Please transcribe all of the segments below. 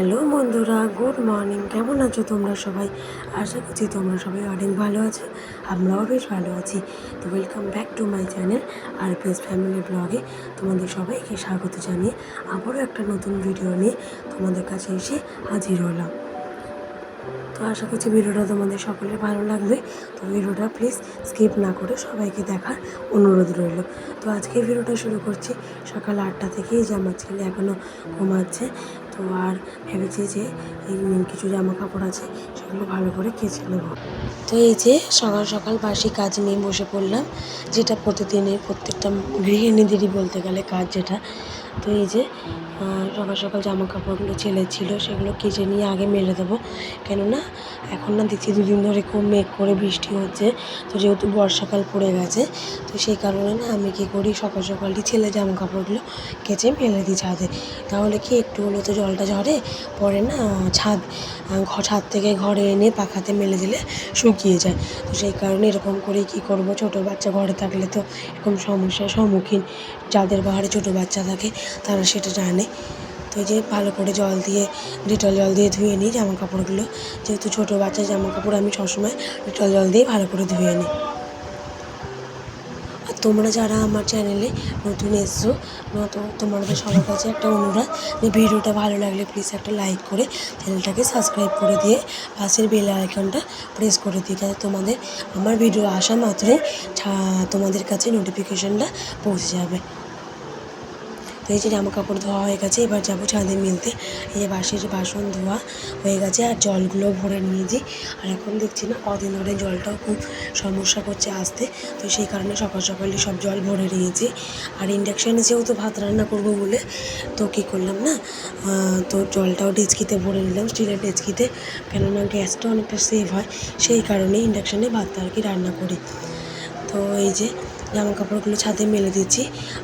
Hello বন্ধুরা, good morning. কেমন আছো তোমরা সবাই? আশা করছি তোমরা সবাই অনেক ভালো আছো। আমরাও বেশ ভালো আছি। তো welcome back to my channel RPS family ব্লগে তোমাদের সবাইকে স্বাগত জানিয়ে আবারও একটা নতুন ভিডিও নিয়ে তোমাদের কাছে এসে হাজির হলাম। তো আশা করছি ভিডিওটা তোমাদের সকলের ভালো লাগবে। তো ভিডিওটা প্লিজ স্কিপ না করে সবাইকে দেখার অনুরোধ রইল। তো আজকে ভিডিওটা শুরু করছি সকাল 8টা থেকেই, যে আমার ছেলে এখনও ঘুমাচ্ছে। তো আর ভেবেছি যে এই কিছু জামা কাপড় আছে সেগুলো ভালো করে কেচে নেব। তো এই যে সকাল সকাল বাসি কাজ নিয়ে বসে পড়লাম, যেটা প্রতিদিনের প্রত্যেকটা গৃহিণীদেরই বলতে গেলে কাজ যেটা। তো এই যে সকাল সকাল জামা কাপড়গুলো ছেলে ছিল সেগুলো কেচে নিয়ে আগে মেলে দেবো। কেননা এখন না দেখছি দুদিন ধরে খুব মেঘ করে বৃষ্টি হচ্ছে। তো যেহেতু বর্ষাকাল পড়ে গেছে, তো সেই কারণে না আমি কী করি, সকাল সকালই ছেলে জামা কাপড়গুলো কেচে মেলে দিই ছাদে। তাহলে কি একটু হলো তো জলটা ঝরে, পরে না ছাদ থেকে ঘরে এনে পাখাতে মেলে দিলে শুকিয়ে যায়। তো সেই কারণে এরকম করেই কী করব, ছোটো বাচ্চা ঘরে থাকলে তো এরকম সমস্যার সম্মুখীন যাদের বাড়ি ছোটো বাচ্চা থাকে তারা সেটা জানে। তো এই যে ভালো করে জল দিয়ে, ডেটল জল দিয়ে ধুয়ে নিই জামা কাপড়গুলো। যেহেতু ছোটো বাচ্চার জামা কাপড় আমি সবসময় ডেটল জল দিয়ে ভালো করে ধুয়ে নিই। আর তোমরা যারা আমার চ্যানেলে নতুন এসছো, তোমাদের সবার কাছে একটা অনুরোধ, যে ভিডিওটা ভালো লাগলে প্লিজ একটা লাইক করে চ্যানেলটাকে সাবস্ক্রাইব করে দিয়ে পাশের বেল আইকনটা প্রেস করে দিই, যাতে তোমাদের আমার ভিডিও আসা মাত্রই তোমাদের কাছে নোটিফিকেশানটা পৌঁছে যাবে। তো এই যে জামা কাপড় ধোয়া হয়ে গেছে, এবার যাবো ছাদে মেলতে। এই যে বাসন ধোয়া হয়ে গেছে আর জলগুলো ভরে নিয়েছি। আর এখন দেখছি না কদিন ধরে জলটাও খুব সমস্যা করছে আসতে। তো সেই কারণে সকাল সকালে সব জল ভরে নিয়েছি। আর ইন্ডাকশানে যেহেতু ভাত রান্না করবো বলে তো কী করলাম না, তো জলটাও ডেচকিতে ভরে নিলাম, স্টিলের ডেচকিতে। কেননা গ্যাসটা অনেকটা সেভ হয়, সেই কারণে ইন্ডাকশানে ভাতটা আর কি রান্না করি। তো এই যে জামা কাপড়গুলো ছাদে মেলে দিচ্ছি।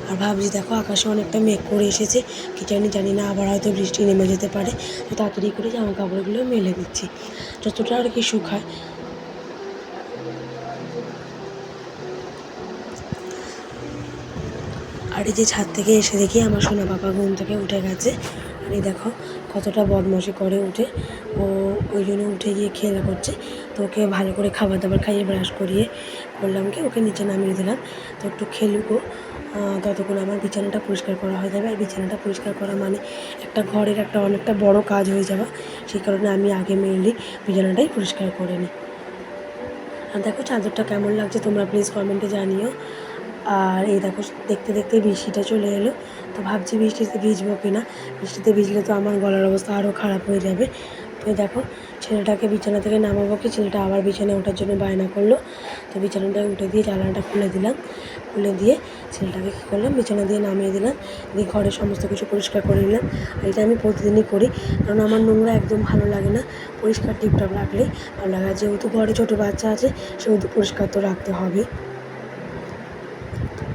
আর ভাবছি দেখো আকাশে অনেকটা মেঘ করে এসেছে, কি জানি না আবার হয়তো বৃষ্টি নেমে যেতে পারে। তো তাড়াতাড়ি করে জামা কাপড়গুলো মেলে দিচ্ছি যতটা আর কি শুকায়। আর এই যে ছাদ থেকে এসে দেখি আমার সোনা বাবা ঘুম থেকে উঠে গেছে। আর এই দেখো কতটা বদমাশি করে উঠে, ও ওই জন্য উঠে গিয়ে খেলা করছে। তো ওকে ভালো করে খাবার দাবার খাইয়ে ব্রাশ করিয়ে করলাম কি ওকে নিচে নামিয়ে দিলাম। তো একটু খেলুকো, ততক্ষণ আমার বিছানাটা পরিষ্কার করা হয়ে যাবে। আর বিছানাটা পরিষ্কার করা মানে একটা ঘরের একটা অনেকটা বড় কাজ হয়ে যাওয়া, সেই কারণে আমি আগে মেনলি বিছানাটাই পরিষ্কার করে নিই। আর দেখো চাদরটা কেমন লাগছে তোমরা প্লিজ কমেন্টে জানিও। আর এই দেখো দেখতে দেখতে বৃষ্টিটা চলে এলো। তো ভাবছি বৃষ্টিতে ভিজবো কি না, বৃষ্টিতে ভিজলে তো আমার গলার অবস্থা আরও খারাপ হয়ে যাবে। তো দেখো ছেলেটাকে বিছানা থেকে নামাবো কি, ছেলেটা আবার বিছানায় ওঠার জন্য বায়না করলো। তো বিছানাটায় উঠে দিয়ে জানালাটা খুলে দিলাম, খুলে দিয়ে ছেলেটাকে কী করলাম বিছানা দিয়ে নামিয়ে দিলাম, দিয়ে ঘরের সমস্ত কিছু পরিষ্কার করে নিলাম। আর এটা আমি প্রতিদিনই করি, কারণ আমার নোংরা একদম ভালো লাগে না। পরিষ্কার টিপটপ রাখলেই ভালো লাগে। আর যেহেতু ঘরে ছোটো বাচ্চা আছে সেহেতু পরিষ্কার তো রাখতে হবে।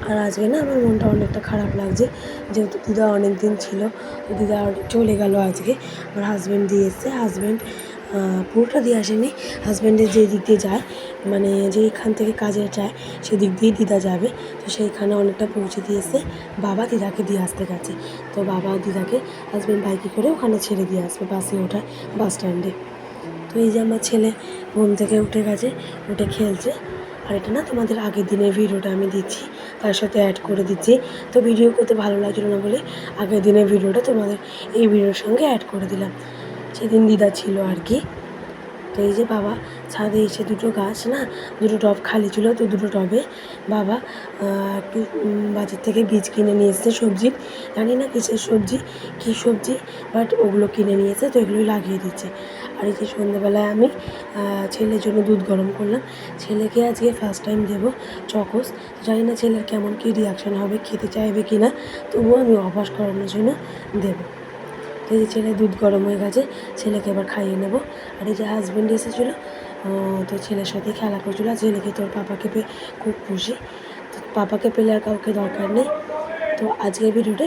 আর আজকে না আমার মনটা অনেকটা খারাপ লাগছে, যেহেতু দিদা অনেক দিন ছিল, দিদা চলে গেল আজকে। আমার হাজব্যান্ড দিয়ে এসছে, হাজব্যান্ড পুরোটা দিয়ে আসেনি, হাজব্যান্ডের যে দিক দিয়ে যায়, মানে যেইখান থেকে কাজে যায় সেদিক দিয়েই দিদা যাবে। তো সেইখানে অনেকটা পৌঁছে দিয়েছে, বাবা দিদাকে দিয়ে আসতে গেছে। তো বাবা দিদাকে হাজব্যান্ড বাইকে করে ওখানে ছেড়ে দিয়ে আসবে, বাসে ওঠায় বাস স্ট্যান্ডে। তো এই যে আমার ছেলে ঘুম থেকে উঠে গেছে, উঠে খেলছে। আর এটা না তোমাদের আগের দিনের ভিডিওটা আমি দিচ্ছি, তার সাথে অ্যাড করে দিচ্ছি। তো ভিডিও করতে ভালো লাগছিলো না বলে আগের দিনের ভিডিওটা তোমাদের এই ভিডিওর সঙ্গে অ্যাড করে দিলাম। সেদিন দিদা ছিল আর কি। তো এই যে বাবা ছাদে এসে দুটো গাছ না, দুটো টব খালি ছিল, তো দুটো টবে বাবা একটু বাজার থেকে বীজ কিনে নিয়ে এসছে সবজির, জানি না কিসের সবজি, কী সবজি, বাট ওগুলো কিনে নিয়ে এসে তো এগুলোই লাগিয়ে দিচ্ছে। আর এই যে সন্ধ্যেবেলায় আমি ছেলের জন্য দুধ গরম করলাম। ছেলেকে আজকে ফার্স্ট টাইম দেবো চকোস, জানি না ছেলের কেমন কী রিয়াকশান হবে, খেতে চাইবে কি না, তবুও আমি অভ্যাস করানোর জন্য দেবো। তো এই যে ছেলে দুধ গরম হয়ে গেছে, ছেলেকে এবার খাইয়ে নেবো। আর এই যে হাজব্যান্ড এসেছিলো, তো ছেলের সাথে খেলা করছিলো। আর ছেলেকে তোর পাপাকে পেয়ে খুব খুশি, তো পাপাকে পেলে আর কাউকে দরকার নেই। তো আজকের ভিডিওটা